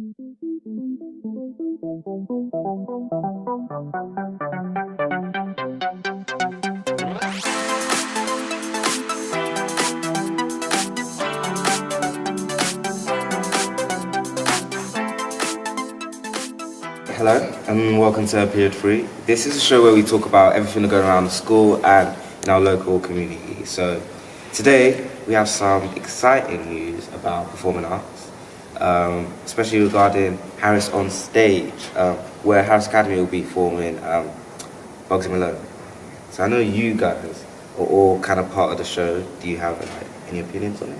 Hello and welcome to Period 3. This is a show where we talk about everything that's going around the school and in our local community. So today we have some exciting news about performing arts, especially regarding Harris on Stage, where Harris Academy will be performing Bugsy Malone. So I know you guys are all kind of part of the show. Do you have any opinions on it?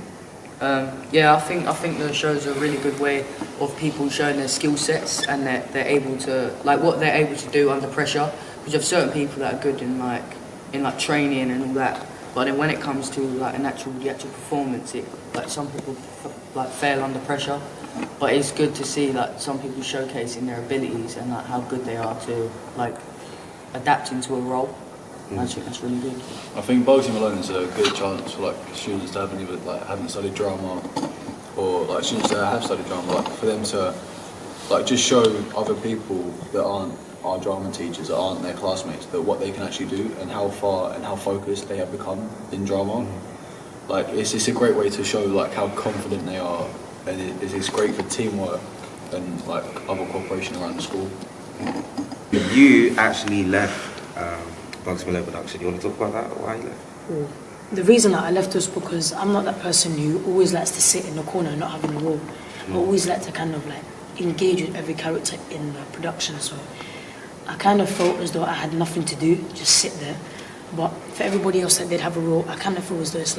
Yeah, I think the show's a really good way of people showing their skill sets and that they're able to what they're able to do under pressure. Because you have certain people that are good in training and all that, but then when it comes to the actual performance, some people fail under pressure. But it's good to see some people showcasing their abilities and how good they are to adapt into a role. I think that's really good. I think Bugsy Malone is a good chance for students that haven't studied drama, or students that have studied drama, for them to just show other people that aren't our drama teachers, that aren't their classmates, that what they can actually do and how far and how focused they have become in drama. It's a great way to show how confident they are, and it's great for teamwork and other cooperation around the school. You actually left Bugsy Malone production. You want to talk about that? Why you left? The reason that I left was because I'm not that person who always likes to sit in the corner and not having a role. I always like to engage with every character in the production. So I kind of felt as though I had nothing to do, just sit there. But for everybody else that did have a role, I kind of feel as though it's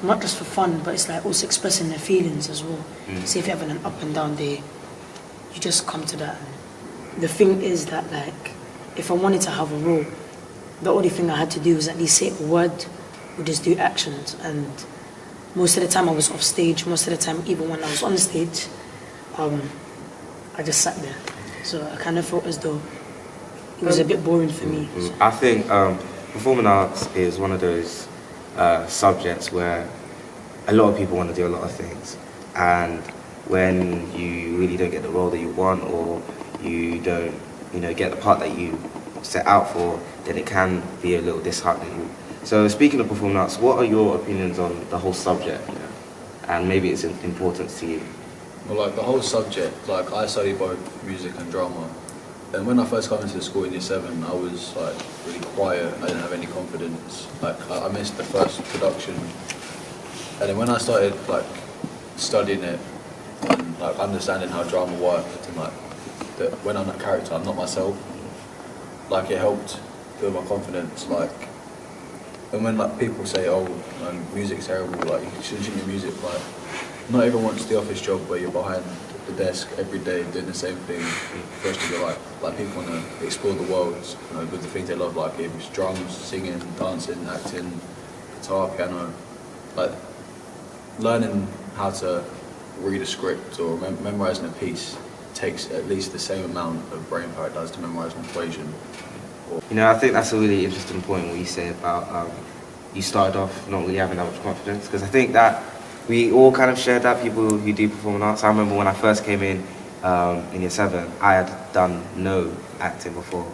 not just for fun, but it's also expressing their feelings as well. See, if you're having an up and down day, you just come to that. The thing is that if I wanted to have a role, the only thing I had to do was at least say a word or just do actions. And most of the time I was off stage, most of the time even when I was on stage, I just sat there. So I kind of felt as though it was a bit boring for me. I think performing arts is one of those subjects where a lot of people want to do a lot of things. And when you really don't get the role that you want, or you don't get the part that you set out for, then it can be a little disheartening. So speaking of performing arts, what are your opinions on the whole subject, and maybe its importance to you? Well, the whole subject, I study both music and drama. And when I first got into the school in year 7, I was really quiet. I didn't have any confidence. I missed the first production. And then when I started studying it and understanding how drama worked, and that when I'm that character, I'm not myself. It helped build my confidence. And when people say, "Oh, music's terrible," you shouldn't do music. Not everyone wants the office job where you're behind the desk every day doing the same thing for the rest of your life. People want to explore the world, with the things they love, if it's drums, singing, dancing, acting, guitar, piano. Learning how to read a script or memorizing a piece takes at least the same amount of brain power it does to memorize an equation. I think that's a really interesting point what you say about you started off not really having that much confidence, because I think that we all kind of share that, people who do performing arts. I remember when I first came in year 7, I had done no acting before,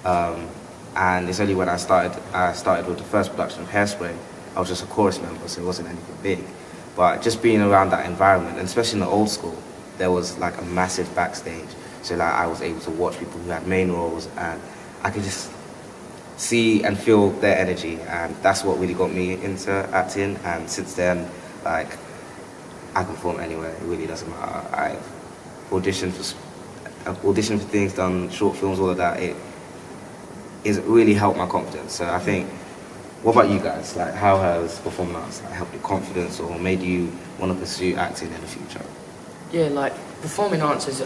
and it's only when I started with the first production of Hairspray. I was just a chorus member, so it wasn't anything big, but just being around that environment, and especially in the old school, there was a massive backstage, so I was able to watch people who had main roles, and I could just see and feel their energy, and that's what really got me into acting. And since then, I can perform anywhere. It really doesn't matter. I've auditioned for things, done short films, all of that. It really helped my confidence. So I think, what about you guys? How has performing arts helped your confidence or made you want to pursue acting in the future? Yeah, performing arts has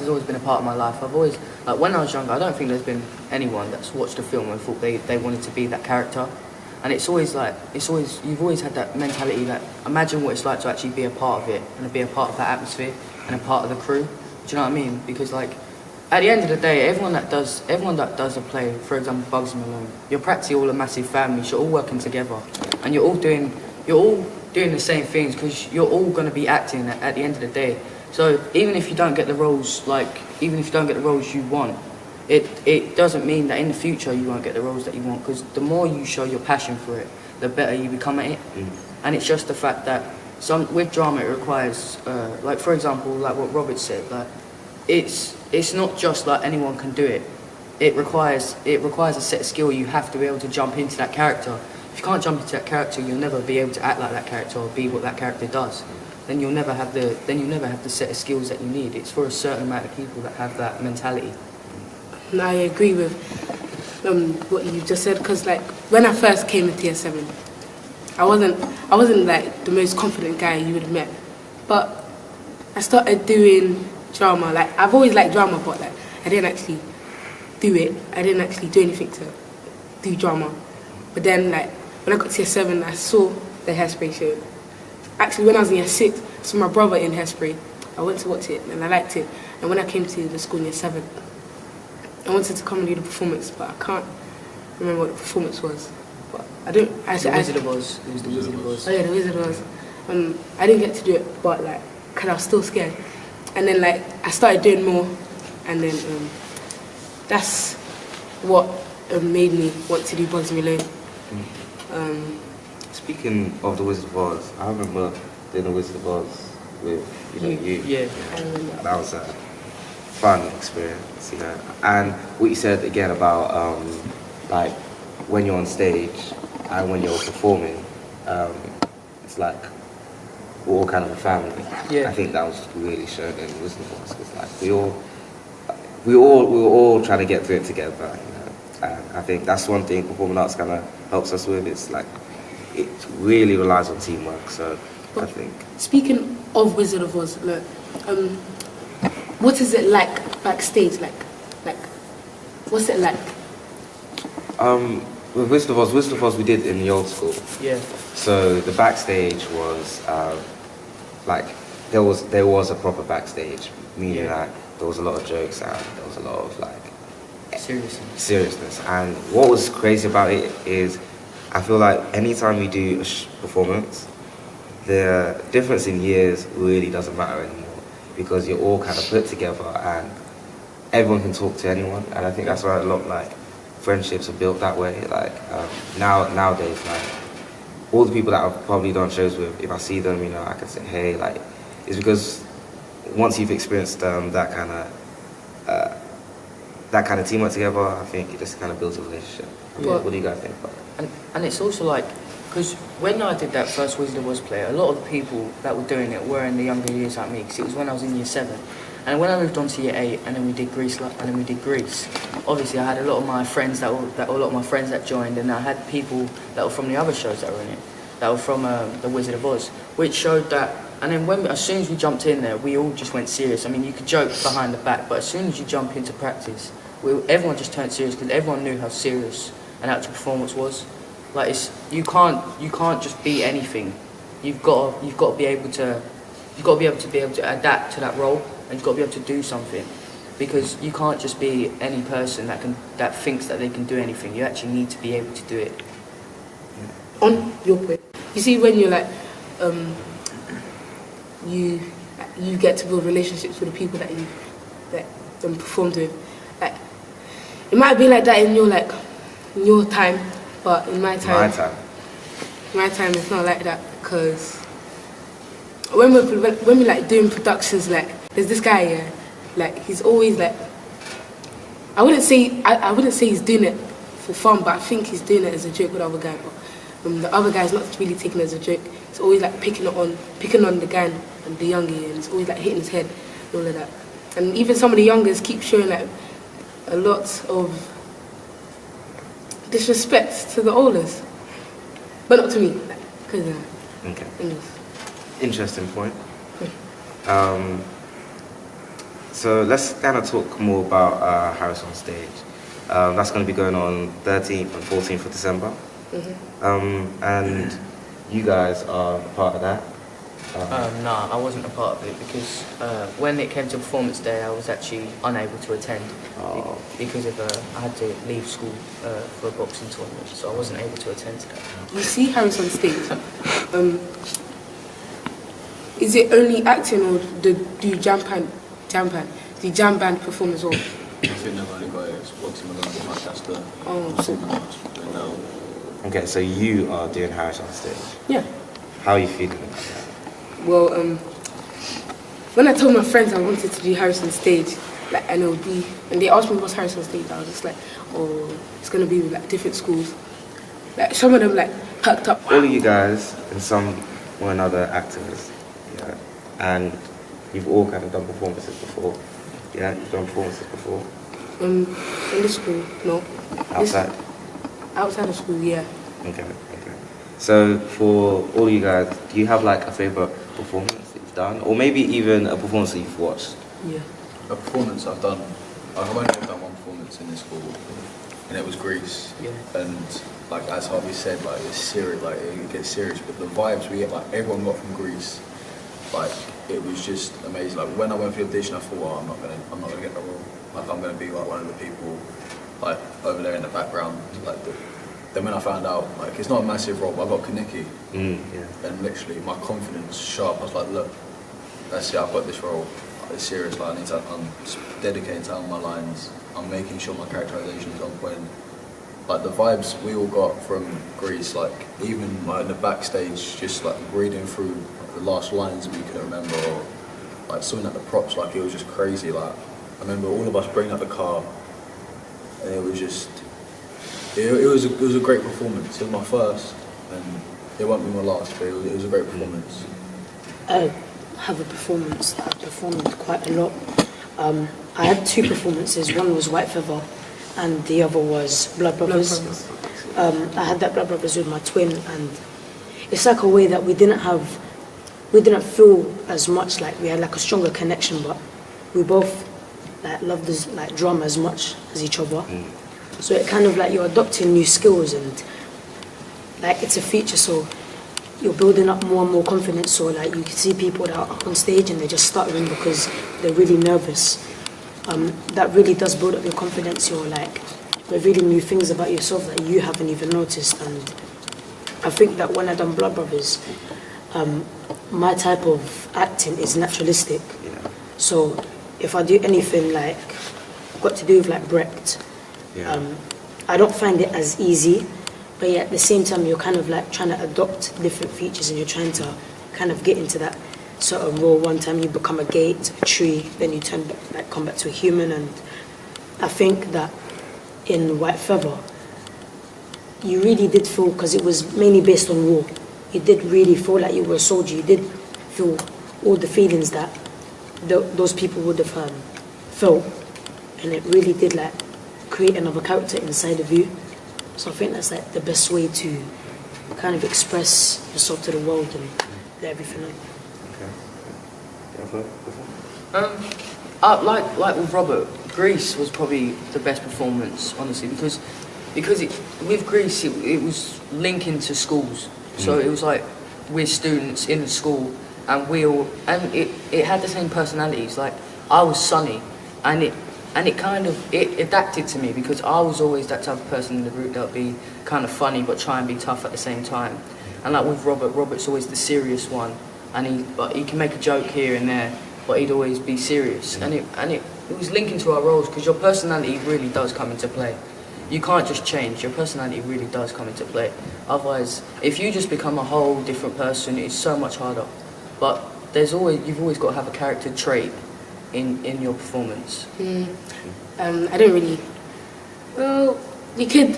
always been a part of my life. I've always, when I was younger, I don't think there's been anyone that's watched a film and thought they wanted to be that character. And you've always had that mentality that imagine what it's like to actually be a part of it and to be a part of that atmosphere and a part of the crew. Do you know what I mean? Because at the end of the day, everyone that does a play, for example, Bugsy Malone, you're practically all a massive family. You're all working together, and you're all doing the same things because you're all going to be acting at the end of the day. So even if you don't get the roles, you want, it doesn't mean that in the future you won't get the roles that you want, because the more you show your passion for it, the better you become at it. And it's just the fact that with drama it requires, like for example, like what Robert said, like it's not just like anyone can do it. It requires a set of skill. You have to be able to jump into that character. If you can't jump into that character, you'll never be able to act like that character or be what that character does. Then you'll never have the set of skills that you need. It's for a certain amount of people that have that mentality. And I agree with what you just said, because like when I first came into Year 7, I wasn't like the most confident guy you would have met, but I started doing drama. Like I've always liked drama, but like I didn't actually do it. I didn't actually do anything to do drama. But then like when I got to Year 7, I saw the Hairspray show. Actually, when I was in Year 6, I saw my brother in Hairspray. I went to watch it and I liked it. And when I came to the school in Year 7, I wanted to come and do the performance, but I can't remember what the performance was. But I don't. The Wizard of Oz. It was the Wizard of Oz. Oh yeah, the Wizard of Oz. I didn't get to do it, but like, cause I was still scared. And then like I started doing more, and then that's what made me want to do Bugs Me Lane. Speaking of the Wizard of Oz, I remember doing the Wizard of Oz with you. Yeah. I remember. That was a fun experience, And what you said again about like when you're on stage and when you're performing, it's like we're all kind of a family. Yeah. I think that was really shown in Wizard of Oz, because like we were all trying to get through it together. And I think that's one thing performing arts kind of helps us with. It's like it really relies on teamwork. So I think. Speaking of Wizard of Oz, look, what is it like backstage? Like, what's it like? With Wizard of Oz we did in the old school. Yeah. So the backstage was like there was a proper backstage, meaning that there was a lot of jokes and there was a lot of like seriousness. And what was crazy about it is I feel like anytime we do a performance, the difference in years really doesn't matter anymore, because you're all kind of put together and everyone can talk to anyone. And I think that's why a lot like friendships are built that way. Like nowadays, like all the people that I've probably done shows with, if I see them, I can say hey. Like it's because once you've experienced that kind of teamwork together, I think it just kind of builds a relationship. What do you guys think about it? And it's also like, because when I did that first Wizard of Oz play, a lot of the people that were doing it were in the younger years like me, because it was when I was in Year 7. And when I moved on to Year 8, and then we did Grease, obviously I had a lot of my friends that joined, and I had people that were from the other shows that were in it, that were from the Wizard of Oz, which showed that. And then as soon as we jumped in there, we all just went serious. I mean, you could joke behind the back, but as soon as you jump into practice, everyone just turned serious, because everyone knew how serious an actual performance was. Like you can't just be anything. You've got to be able to adapt to that role, and you've got to be able to do something, because you can't just be any person that thinks that they can do anything. You actually need to be able to do it. On your point, you see, when you're like, you get to build relationships with the people that you performed with. Like, it might be like that in your time, but in my time, it's not like that, because when we like doing productions, like there's this guy, like he's always like, I wouldn't say he's doing it for fun, but I think he's doing it as a joke with the other guy. But the other guy's not really taking it as a joke. It's always like picking on the guy and the youngie, and it's always like hitting his head and all of that. And even some of the youngers keep showing like a lot of disrespect to the olders, but not to me, because Okay. Interesting point. So let's kind of talk more about Harris on Stage. That's going to be going on 13th and 14th of December. And you guys are a part of that. No, I wasn't a part of it, because when it came to performance day, I was actually unable to attend because of I had to leave school for a boxing tournament, so I wasn't able to attend to that. you see Harris on stage. is it only acting or do you jam band perform as well? I think they've only got it as boxing alone, like that's the Oh, now. Okay, so you are doing Harris on stage. yeah. How are you feeling about that? Well, when I told my friends I wanted to do Harrison stage, like NLD, and they asked me what's Harrison stage, I was just like, oh, it's gonna be with like different schools. Like some of them like perked up. All of you guys, in some or another, actors, yeah, and you've all kind of done performances before. Yeah, you've done performances before. In the school, no. Outside. Outside of school, yeah. Okay. So for all you guys, do you have like a favorite performance that you've done, or maybe even a performance that you've watched? Yeah. A performance I've done, I've only ever done one performance in this school, and it was Grease. Yeah. And like as Harvey said, like it's serious, like it gets serious, but the vibes we get, like everyone got from Grease, like it was just amazing. Like when I went for the audition, I thought, oh, I'm not gonna get the role. Like I'm gonna be like one of the people, like over there in the background. Like then when I found out, like it's not a massive role, but I got Kaneki, Yeah. and literally my confidence shot. I was like, look, that's it. I've got this role. It's serious. Like I'm dedicating to all my lines. I'm making sure my characterization is on point. Like the vibes we all got from Grease, like even like in the backstage, just like reading through the last lines we couldn't remember, or like something at the props, like it was just crazy. Like I remember all of us bringing up the car, and it was just, it was a great performance. It was my first, and it won't be my last, but it was a great performance. I have a performance that I performed quite a lot. I had two performances. One was White Feather, and the other was Blood Brothers. I had that Blood Brothers with my twin, and it's like a way that we didn't feel as much like we had like a stronger connection, but we both like loved this like drama as much as each other. So it kind of like you're adopting new skills, and like it's a feature, so you're building up more and more confidence. So like you can see people that are up on stage and they're just stuttering because they're really nervous. That really does build up your confidence. You're like revealing new things about yourself that you haven't even noticed. And I think that when I done Blood Brothers, my type of acting is naturalistic. Yeah. So if I do anything like got to do with like Brecht, I don't find it as easy, but yet at the same time you're kind of like trying to adopt different features, and you're trying to kind of get into that sort of role. One time you become a gate, a tree, then you turn back, like come back to a human. And I think that in White Feather, you really did feel, because it was mainly based on war, you did really feel like you were a soldier. You did feel all the feelings that those people would have felt, and it really did like create another character inside of you. So I think that's like the best way to kind of express yourself to the world and let everything out. Like with Robert, Grease was probably the best performance, honestly, because with Grease it was linking to schools, so it was like we're students in the school, and it had the same personalities. Like I was Sunny, and it kind of it adapted to me, because I was always that type of person in the group that would be kind of funny but try and be tough at the same time. And like with Robert's always the serious one, and he can make a joke here and there, but he'd always be serious. And it was linking to our roles, because your personality really does come into play. You can't just change. Your personality really does come into play. Otherwise, if you just become a whole different person, it's so much harder. But you've always got to have a character trait in your performance. I don't really. Well, you could.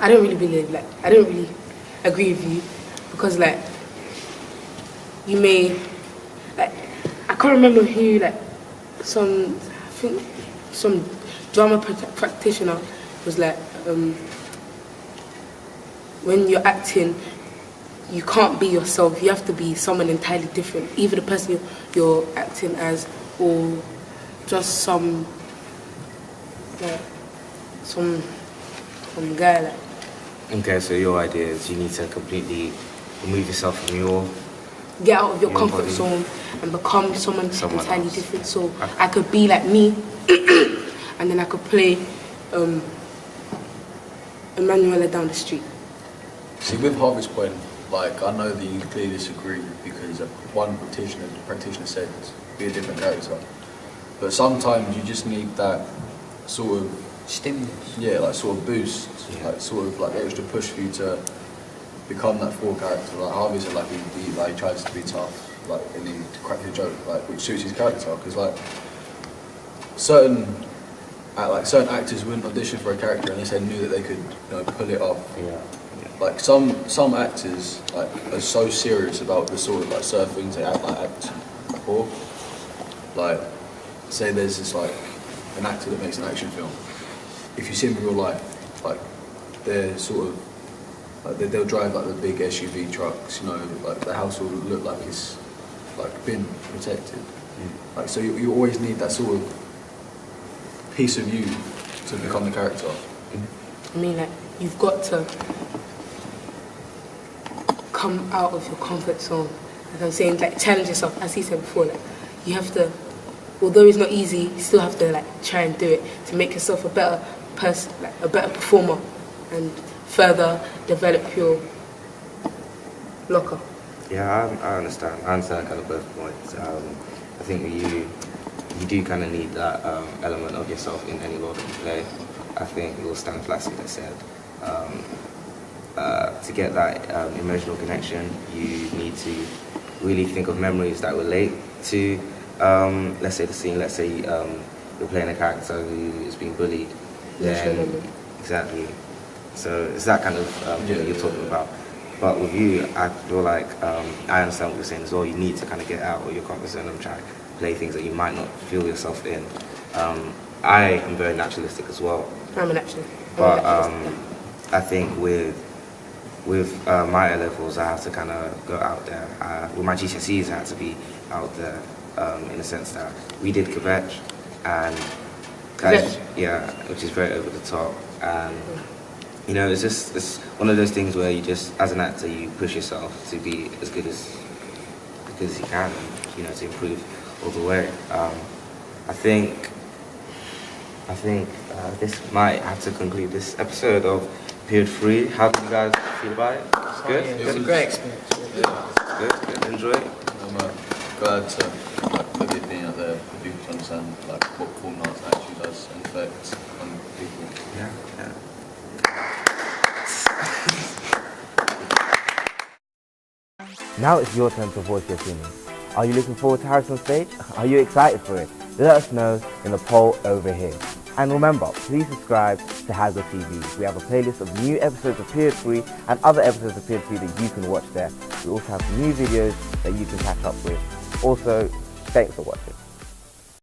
I don't really believe I don't really agree with you, because like you may I can't remember who I think some drama practitioner was like when you're acting, you can't be yourself. You have to be someone entirely different, either the person you're acting as, or just some guy. Okay, so your idea is you need to completely remove yourself from your Get out of your comfort body. zone and become someone entirely else. different. So I could be like me, and then I could play Emanuela down the street. See, with Harvey's point, like I know that you clearly disagree because one practitioner said be a different character, but sometimes you just need that sort of Stimulus. yeah, like sort of boost, like sort of like extra push for you to become that full character. Like Harvey said, like he tries to be tough, like and he cracks a joke, like which suits his character because like certain actors wouldn't audition for a character unless they knew that they could pull it off. Yeah. Like some actors like are so serious about the sort of like certain things they act for. Like say there's this like an actor that makes an action film. If you see them in real life, like they're sort of like they'll drive like the big SUV trucks, like the house will look like it's like been protected. Like so you always need that sort of piece of you to become the character. I mean, like, you've got to come out of your comfort zone. Like I'm saying, like, challenge yourself. As he said before, like, you have to, although it's not easy, you still have to, like, try and do it to make yourself a better person, like, a better performer, and further develop your locker. Yeah, I understand. I understand kind of both points. I think you do kind of need that element of yourself in any role that you play. I think it was Stan Flasky that said to get that emotional connection, you need to really think of memories that relate to, let's say the scene. Let's say you're playing a character who is being bullied. Then exactly. So it's that kind of thing that you're talking about. But with you, I feel like I understand what you're saying as well. You need to kind of get out of your comfort zone and try to play things that you might not feel yourself in. I am very naturalistic as well. I'm a naturalist. But I think with my A levels, I have to kind of go out there. With my GCSEs, I had to be out there in the sense that we did Kvetch, and yeah, which is very over the top. And it's one of those things where you just, as an actor, you push yourself to be as good as you can, and, to improve all the way. I think this might have to conclude this episode of Period 3. How do you guys feel about it? It's good? Yeah, it's a great experience. Good? Enjoy it? I'm glad to put it being out there for people to understand what performing arts actually does and affects on people. Yeah. Now it's your turn to voice your opinion. Are you looking forward to Harris on stage? Are you excited for it? Let us know in the poll over here. And remember, please subscribe to Hago TV. We have a playlist of new episodes of Period 3 and other episodes of Period 3 that you can watch there. We also have new videos that you can catch up with. Also, thanks for watching.